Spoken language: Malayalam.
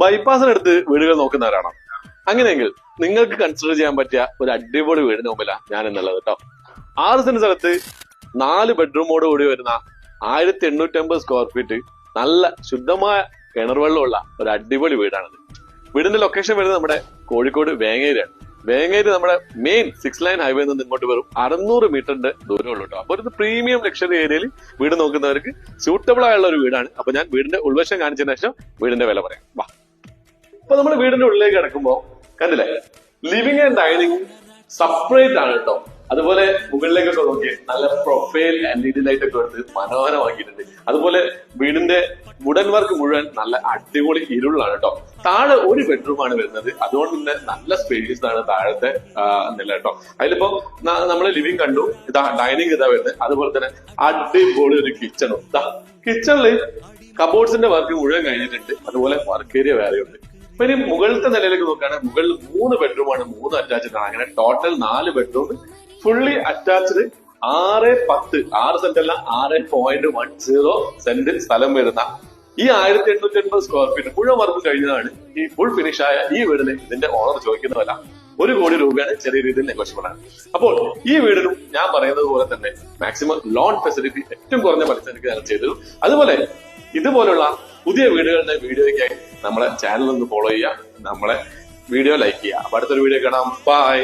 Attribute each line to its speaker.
Speaker 1: ബൈപ്പാസിനടുത്ത് വീടുകൾ നോക്കുന്നവരാണോ? അങ്ങനെയെങ്കിൽ നിങ്ങൾക്ക് കൺസിഡർ ചെയ്യാൻ പറ്റിയ ഒരു അടിപൊളി വീടിന് മുമ്പിലാണ് ഞാൻ എന്നുള്ളത് കേട്ടോ. 6 സെന്റ് സ്ഥലത്ത് 4 ബെഡ്റൂമോട് കൂടി വരുന്ന 1850 സ്ക്വയർ ഫീറ്റ് നല്ല ശുദ്ധമായ കിണർ വെള്ളമുള്ള ഒരു അടിപൊളി വീടാണിത്. വീടിന്റെ ലൊക്കേഷൻ വരുന്നത് നമ്മുടെ കോഴിക്കോട് വേങ്ങേരിയാണ്. വേങ്ങേരി നമ്മുടെ മെയിൻ 6 ലൈൻ ഹൈവേ നിന്ന് ഇങ്ങോട്ട് വെറും 600 മീറ്ററിന്റെ ദൂരമുള്ളൂ കേട്ടോ. അപ്പൊ ഒരു പ്രീമിയം ലക്ഷറി ഏരിയയിൽ വീട് നോക്കുന്നവർക്ക് സ്യൂട്ടബിൾ ആയുള്ള ഒരു വീടാണ്. അപ്പൊ ഞാൻ വീടിന്റെ ഉൾവശം കാണിച്ചതിന് ശേഷം വീടിന്റെ വില പറയാം. വാ. അപ്പൊ നമ്മൾ വീടിന്റെ ഉള്ളിലേക്ക് കിടക്കുമ്പോ കണ്ടില്ലേ, ലിവിംഗ് ആൻഡ് ഡൈനിങ് സെപ്പറേറ്റ് ആണ് കേട്ടോ. അതുപോലെ മുകളിലേക്കൊക്കെ നോക്കി നല്ല പ്രൊഫൈൽ LED ലൈറ്റ് ഒക്കെ എടുത്ത് മനോഹരമാക്കിയിട്ടുണ്ട്. അതുപോലെ വീടിന്റെ വുഡൻ വർക്ക് മുഴുവൻ നല്ല അടിപൊളി ഇരുളാണ് കേട്ടോ. താഴെ ഒരു ബെഡ്റൂം ആണ് വരുന്നത്. അതുകൊണ്ട് തന്നെ നല്ല സ്പേഷ്യസ് ആണ് താഴത്തെ നില കേട്ടോ. അതിലിപ്പോ നമ്മള് ലിവിംഗ് കണ്ടു, ഇതാ ഡൈനിങ് ഇതാ വരുന്നത്. അതുപോലെ തന്നെ അടിപൊളി ഒരു കിച്ചണും. കിച്ചണില് കബോർഡ്സിന്റെ വർക്ക് മുഴുവൻ കഴിഞ്ഞിട്ടുണ്ട്. അതുപോലെ വർക്ക് ഏരിയ വേറെയുണ്ട്. ഇപ്പൊ ഇനി മുകളിലത്തെ നിലയിലേക്ക് നോക്കുകയാണെങ്കിൽ മുകളിൽ 3 ബെഡ്റൂമാണ്, 3 അറ്റാച്ച്ഡ് ആണ്. അങ്ങനെ total 4 bedroom fully attached. 6 saint അല്ല 6.10 സെന്റ് സ്ഥലം വരുന്ന ഈ 1850 സ്ക്വയർ ഫീറ്റ് മുഴുവൻ വർക്ക് കഴിഞ്ഞതാണ്. ഈ ഫുൾ ഫിനിഷ് ആയ ഈ വീടിന് ഇതിന്റെ ഓണർ ചോദിക്കുന്നതല്ല 1 കോടി രൂപയാണ്. ചെറിയ രീതിയിൽ നെഗോഷ്യബിൾ ആണ്. അപ്പോൾ ഈ വീടിനും ഞാൻ പറയുന്നത് പോലെ തന്നെ മാക്സിമം ലോൺ ഫെസിലിറ്റി ഏറ്റവും കുറഞ്ഞ പലിശക്ക് ഞാൻ ചെയ്തു. അതുപോലെ ഇതുപോലുള്ള പുതിയ വീടുകളുടെ വീഡിയോയ്ക്കായി നമ്മളെ ചാനൽ ഒന്ന് ഫോളോ ചെയ്യുക, നമ്മളെ വീഡിയോ ലൈക്ക് ചെയ്യുക. അപ്പൊ അടുത്തൊരു വീഡിയോ കാണാം. ബൈ.